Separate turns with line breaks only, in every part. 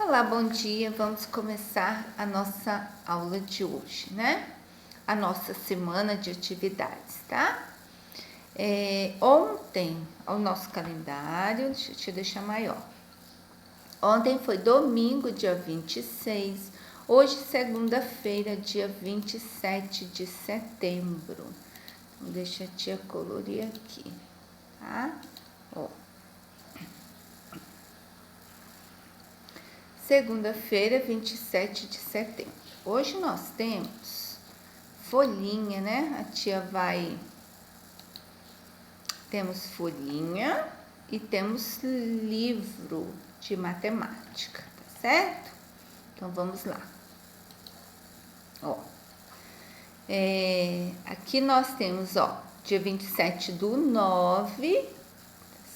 Olá, bom dia. Vamos começar a nossa aula de hoje, né? A nossa semana de atividades, tá? Ontem, o nosso calendário, deixa eu te deixar maior. Ontem foi domingo, dia 26. Hoje, segunda-feira, dia 27 de setembro. Deixa a tia colorir aqui, tá? Ó. Segunda-feira, 27 de setembro. Hoje nós temos folhinha, né? A tia vai... Temos folhinha e temos livro de matemática, tá certo? Então, vamos lá. Ó. Aqui nós temos, ó, dia 27/9, tá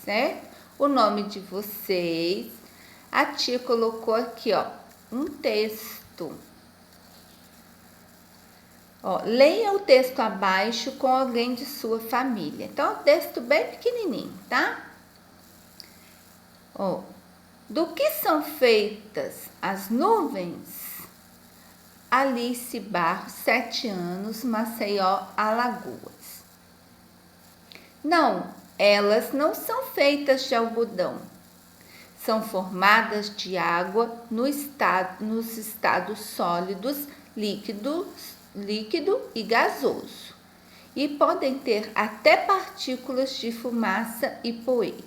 certo? O nome de vocês. A tia colocou aqui, ó, um texto. Ó, leia o texto abaixo com alguém de sua família. Então, é um texto bem pequenininho, tá? Ó, do que são feitas as nuvens? Alice Barros, 7 anos, Maceió, Alagoas. Não, elas não são feitas de algodão. São formadas de água nos estados sólidos, líquido e gasoso, e podem ter até partículas de fumaça e poeira.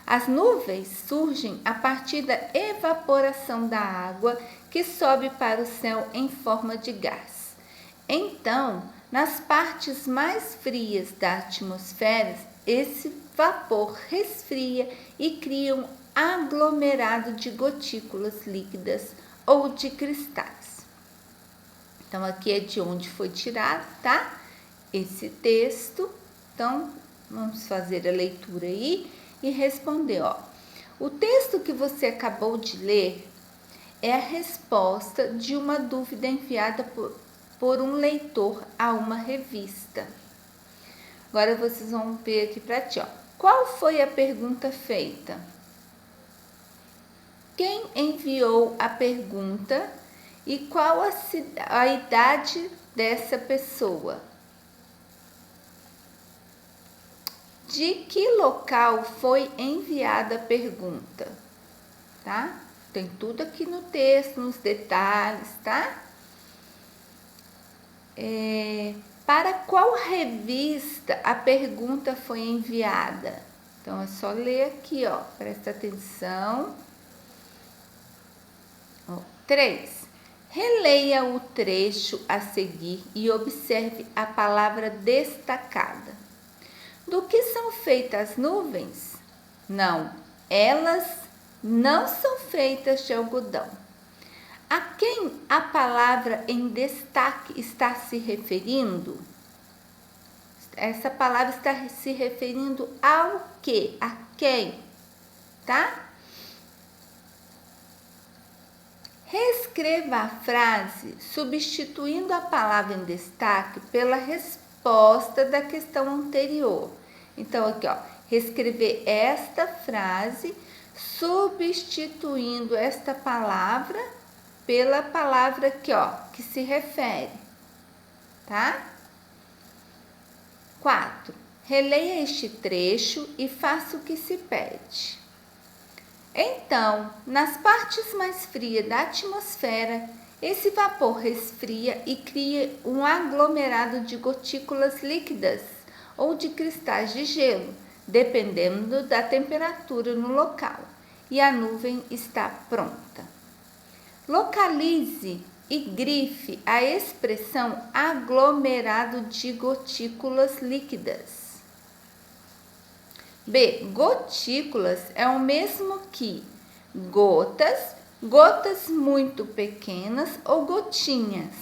As nuvens surgem a partir da evaporação da água que sobe para o céu em forma de gás. Então, nas partes mais frias da atmosfera, esse vapor resfria e cria um aglomerado de gotículas líquidas ou de cristais. Então, aqui é de onde foi tirado, tá? Esse texto. Então, vamos fazer a leitura aí e responder, ó. O texto que você acabou de ler é a resposta de uma dúvida enviada por um leitor a uma revista. Agora, vocês vão ver aqui para ti, ó. Qual foi a pergunta feita? Quem enviou a pergunta e qual a idade dessa pessoa? De que local foi enviada a pergunta? Tá? Tem tudo aqui no texto, nos detalhes, tá? Para qual revista a pergunta foi enviada? Então, é só ler aqui, ó. Presta atenção. 3. Releia o trecho a seguir e observe a palavra destacada. Do que são feitas as nuvens? Não, elas não são feitas de algodão. A quem a palavra em destaque está se referindo? Essa palavra está se referindo ao quê? A quem? Tá? Reescreva a frase substituindo a palavra em destaque pela resposta da questão anterior. Então, aqui, ó, reescrever esta frase substituindo esta palavra pela palavra aqui, ó, que se refere, tá? 4. Releia este trecho e faça o que se pede. Então, nas partes mais frias da atmosfera, esse vapor resfria e cria um aglomerado de gotículas líquidas ou de cristais de gelo, dependendo da temperatura no local, e a nuvem está pronta. Localize e grife a expressão aglomerado de gotículas líquidas. B. Gotículas é o mesmo que gotas, gotas muito pequenas ou gotinhas.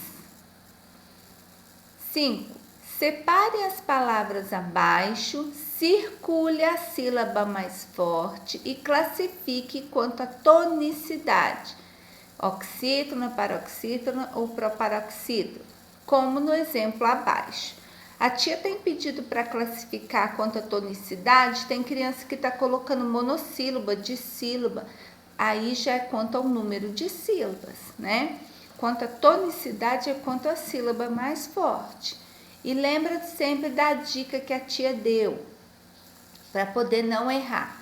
5. Separe as palavras abaixo, circule a sílaba mais forte e classifique quanto à tonicidade, oxítono, paroxítono ou proparoxítono, como no exemplo abaixo. A tia tem pedido para classificar quanto à tonicidade, tem criança que está colocando monossílaba, dissílaba. aí já é quanto ao número de sílabas, né? Quanto à tonicidade é quanto à sílaba mais forte. E lembra sempre da dica que a tia deu, para poder não errar.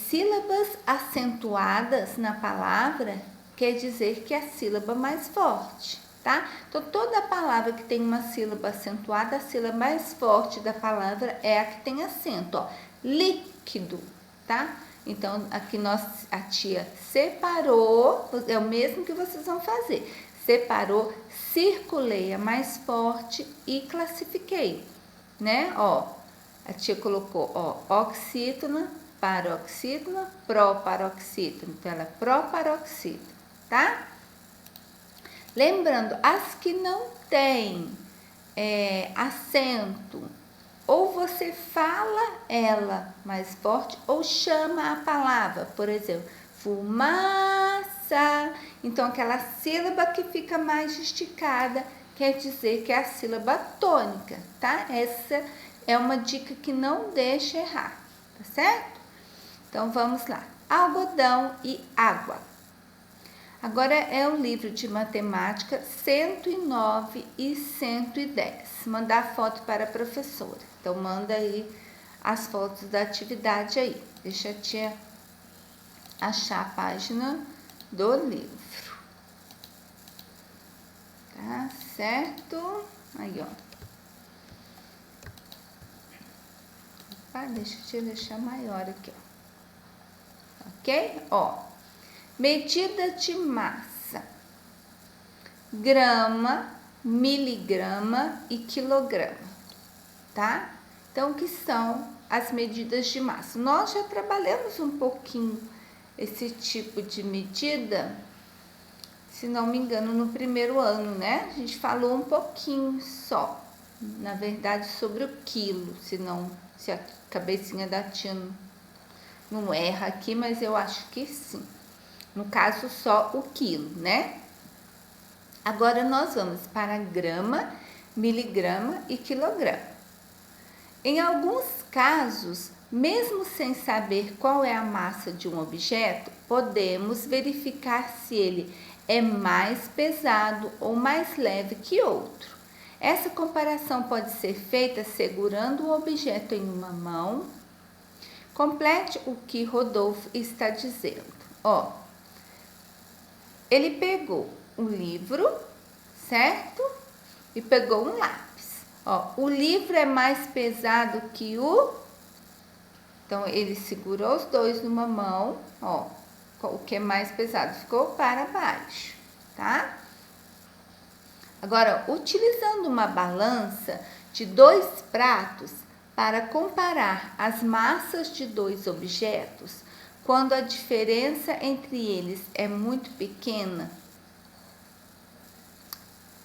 Sílabas acentuadas na palavra quer dizer que é a sílaba mais forte, tá? Então, toda palavra que tem uma sílaba acentuada, a sílaba mais forte da palavra é a que tem acento, ó. Líquido, tá? Então, aqui a tia separou, é o mesmo que vocês vão fazer. Separou, circulei a mais forte e classifiquei, né? Ó, a tia colocou, ó, oxítona, paroxítona, proparoxítona. Então, ela é proparoxítona, tá? Lembrando, as que não tem acento, ou você fala ela mais forte, ou chama a palavra, por exemplo, fumaça. Então, aquela sílaba que fica mais esticada quer dizer que é a sílaba tônica, tá? Essa é uma dica que não deixa errar, tá certo? Então, vamos lá. Algodão e água. Agora é o livro de matemática 109 e 110. Mandar foto para a professora. Então, manda aí as fotos da atividade aí. Deixa a tia achar a página do livro. Tá certo? Aí, ó. Opa, deixa a tia deixar maior aqui, ó. Ok? Ó. Medida de massa: grama, miligrama e quilograma, tá? Então, o que são as medidas de massa? Nós já trabalhamos um pouquinho esse tipo de medida, se não me engano, no primeiro ano, né? A gente falou um pouquinho só, na verdade, sobre o quilo, se a cabecinha da tia não erra aqui, mas eu acho que sim. No caso, só o quilo, né? Agora, nós vamos para grama, miligrama e quilograma. Em alguns casos, mesmo sem saber qual é a massa de um objeto, podemos verificar se ele é mais pesado ou mais leve que outro. Essa comparação pode ser feita segurando o objeto em uma mão. Complete o que Rodolfo está dizendo. Ó, ele pegou um livro, certo? E pegou um lápis. Ó, o livro é mais pesado que o... Então, ele segurou os dois numa mão, ó. O que é mais pesado ficou para baixo, tá? Agora, utilizando uma balança de 2 pratos para comparar as massas de 2 objetos, quando a diferença entre eles é muito pequena.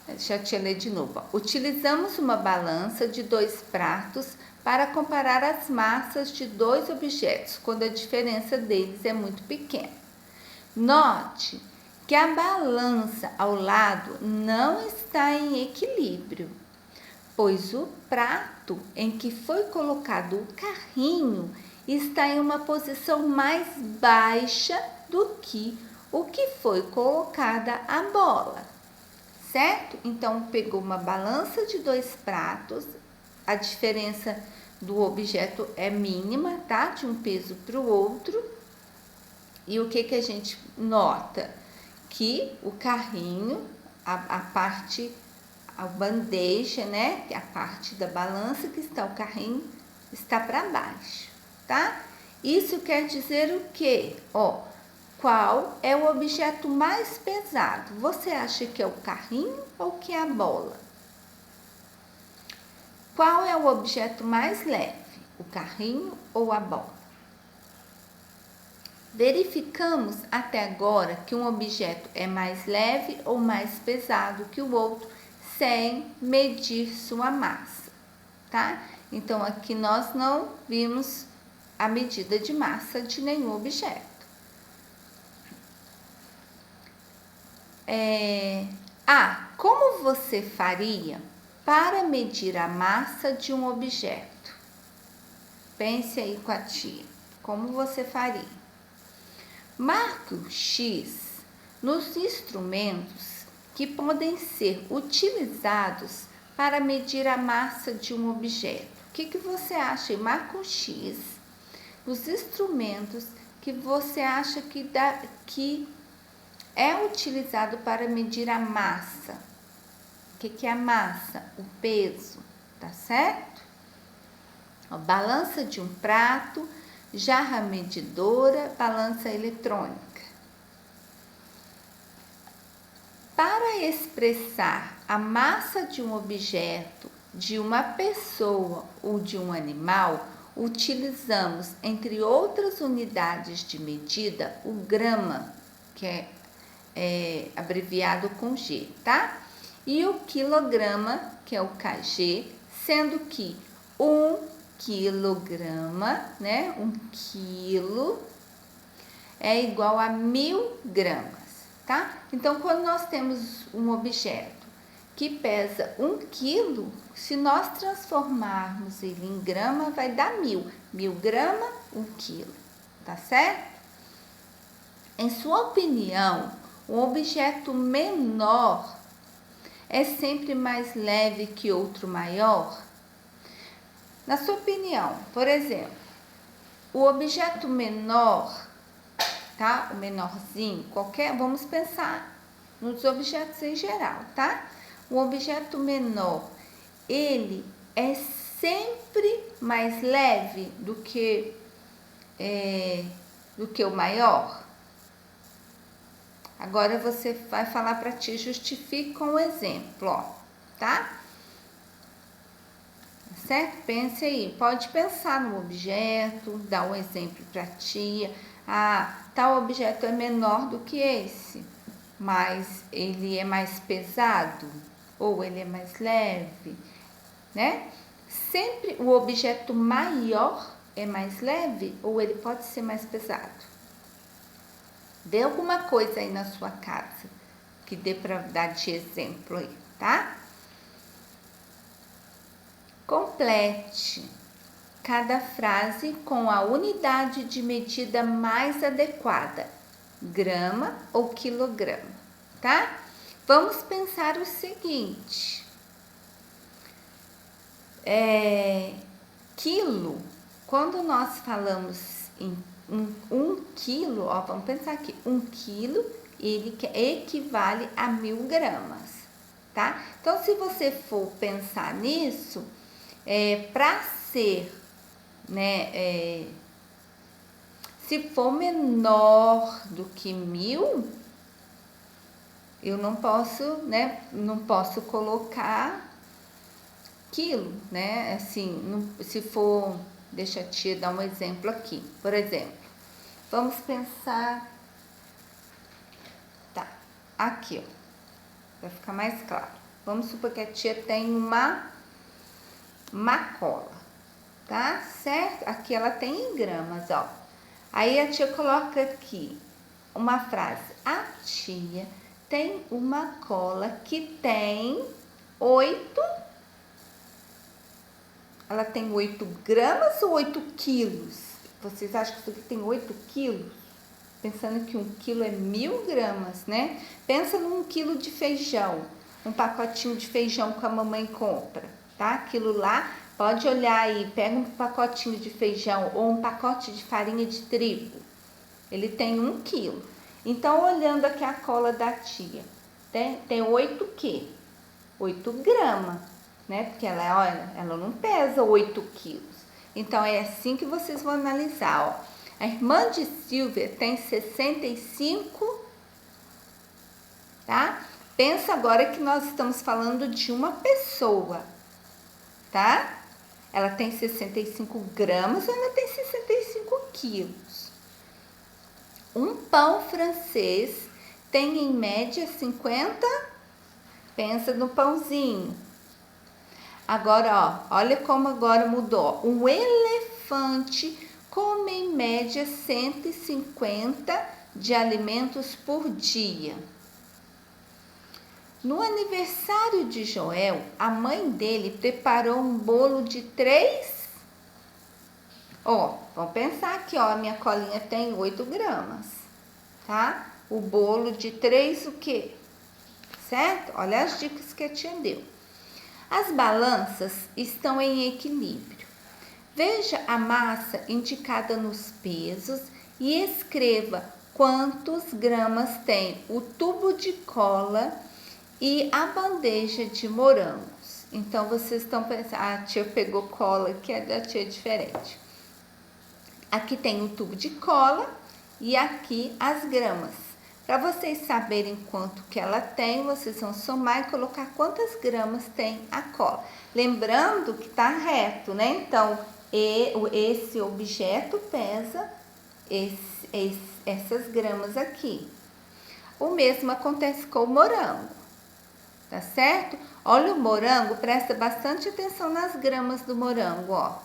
Deixa eu te ler de novo. Utilizamos uma balança de 2 pratos para comparar as massas de 2 objetos, quando a diferença deles é muito pequena. Note que a balança ao lado não está em equilíbrio, pois o prato em que foi colocado o carrinho está em uma posição mais baixa do que o que foi colocada a bola, certo? Então, pegou uma balança de 2 pratos, a diferença do objeto é mínima, tá? De um peso para o outro. E o que a gente nota? Que o carrinho, a parte, a bandeja, né? A parte da balança que está o carrinho está para baixo, tá? Isso quer dizer o quê? Ó, qual é o objeto mais pesado? Você acha que é o carrinho ou que é a bola? Qual é o objeto mais leve? O carrinho ou a bola? Verificamos até agora que um objeto é mais leve ou mais pesado que o outro sem medir sua massa, tá? Então, aqui nós não vimos a medida de massa de nenhum objeto. Como você faria para medir a massa de um objeto? Pense aí com a tia. Como você faria? Marque o X nos instrumentos que podem ser utilizados para medir a massa de um objeto. O que você acha? Marca um X nos instrumentos que você acha que é utilizado para medir a massa. O que é a massa? O peso, tá certo? A balança de um prato, jarra medidora, balança eletrônica. Para expressar a massa de um objeto, de uma pessoa ou de um animal, utilizamos, entre outras unidades de medida, o grama, que é abreviado com G, tá? E o quilograma, que é o kg, sendo que 1 quilograma, né? 1 quilo é igual a 1000 gramas, tá? Então, quando nós temos um objeto que pesa 1 quilo, se nós transformarmos ele em grama, vai dar 1000. 1000 gramas, 1 quilo, tá certo? Em sua opinião, um objeto menor é sempre mais leve que outro maior? Na sua opinião, por exemplo, o objeto menor, tá? O menorzinho, vamos pensar nos objetos em geral, tá? O objeto menor, ele é sempre mais leve do que o maior? Agora você vai falar para ti, justifique com um exemplo, ó, tá? Certo? Pense aí, pode pensar no objeto, dar um exemplo para ti. Ah, tal objeto é menor do que esse, mas ele é mais pesado ou ele é mais leve, né? Sempre o objeto maior é mais leve ou ele pode ser mais pesado? Vê alguma coisa aí na sua casa que dê para dar de exemplo aí, tá? Complete cada frase com a unidade de medida mais adequada, grama ou quilograma, tá? Vamos pensar o seguinte, quilo, quando nós falamos em 1 quilo, ó, vamos pensar aqui, 1 quilo, ele equivale a 1000 gramas, tá? Então, se você for pensar nisso, para ser, né, se for menor do que 1000, eu não posso, né, não posso colocar quilo, né, assim, se for, deixa a tia dar um exemplo aqui, por exemplo, vamos pensar, tá, aqui, ó, vai ficar mais claro, vamos supor que a tia tem uma cola, tá certo? Aqui ela tem em gramas, ó. Aí a tia coloca aqui uma frase: a tia tem uma cola que tem 8. Ela tem 8 gramas ou 8 quilos? Vocês acham que isso aqui tem 8 quilos? Pensando que 1 quilo é 1000 gramas, né? Pensa num quilo de feijão, um pacotinho de feijão que a mamãe compra, tá? Aquilo lá, pode olhar aí, pega um pacotinho de feijão ou um pacote de farinha de trigo. Ele tem 1 quilo. Então, olhando aqui a cola da tia, tem 8 quê? 8 gramas, né? Porque ela, olha, ela não pesa 8 quilos. Então, é assim que vocês vão analisar, ó. A irmã de Silvia tem 65, tá? Pensa agora que nós estamos falando de uma pessoa, tá? Ela tem 65 gramas, ela tem 65 quilos. Um pão francês tem em média 50, pensa no pãozinho. Agora, ó, olha como agora mudou. Um elefante come em média 150 de alimentos por dia. No aniversário de Joel, a mãe dele preparou um bolo de 3. Ó, vamos pensar aqui, ó, a minha colinha tem 8 gramas. tá? O bolo de 3 o quê? Certo? Olha as dicas que a tia deu. As balanças estão em equilíbrio. Veja a massa indicada nos pesos e escreva quantos gramas tem o tubo de cola e a bandeja de morangos. Então, vocês estão pensando, a tia pegou cola, que é da tia diferente. Aqui tem o tubo de cola e aqui as gramas. Para vocês saberem quanto que ela tem, vocês vão somar e colocar quantas gramas tem a cola. Lembrando que tá reto, né? Então, esse objeto pesa essas gramas aqui. O mesmo acontece com o morango, tá certo? Olha o morango, presta bastante atenção nas gramas do morango, ó.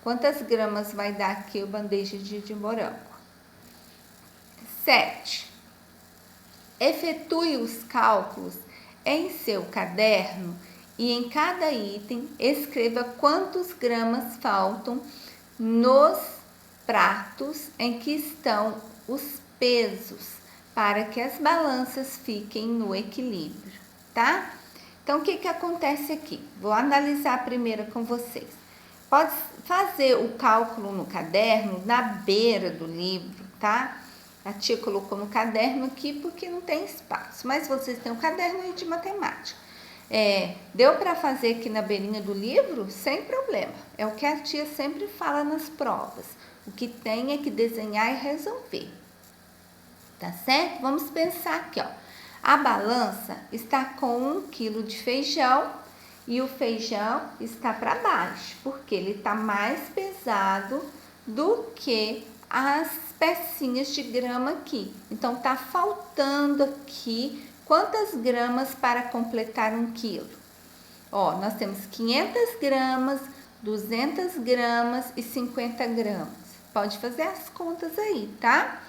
Quantas gramas vai dar aqui o bandeja de morango? 7. Efetue os cálculos em seu caderno e em cada item escreva quantos gramas faltam nos pratos em que estão os pesos, para que as balanças fiquem no equilíbrio, tá? Então, o que acontece aqui? Vou analisar primeiro com vocês. Pode fazer o cálculo no caderno, na beira do livro, tá? A tia colocou no caderno aqui porque não tem espaço, mas vocês têm um caderno aí de matemática. Deu para fazer aqui na beirinha do livro? Sem problema. É o que a tia sempre fala nas provas. O que tem é que desenhar e resolver. Tá certo? Vamos pensar aqui, ó. A balança está com 1 quilo de feijão e o feijão está para baixo, porque ele está mais pesado do que as pecinhas de grama aqui. Então, tá faltando aqui quantas gramas para completar 1 quilo? Ó, nós temos 500 gramas, 200 gramas e 50 gramas. Pode fazer as contas aí, tá?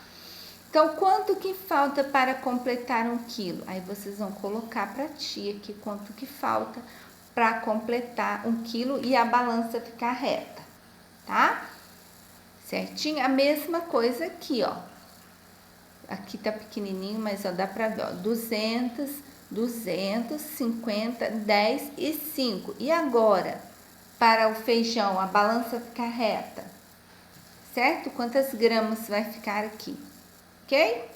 Então, quanto que falta para completar 1 quilo? Aí, vocês vão colocar para a tia aqui quanto que falta para completar 1 quilo e a balança ficar reta, tá? Certinho? A mesma coisa aqui, ó. Aqui tá pequenininho, mas ó, dá pra ver, ó. 200, 250, 10 e 5. E agora, para o feijão, a balança ficar reta, certo? Quantas gramas vai ficar aqui? Ok?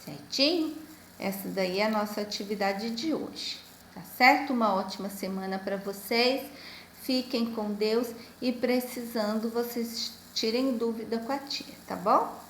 Certinho? Essa daí é a nossa atividade de hoje, tá certo? Uma ótima semana para vocês. Fiquem com Deus e precisando, vocês tirem dúvida com a tia, tá bom?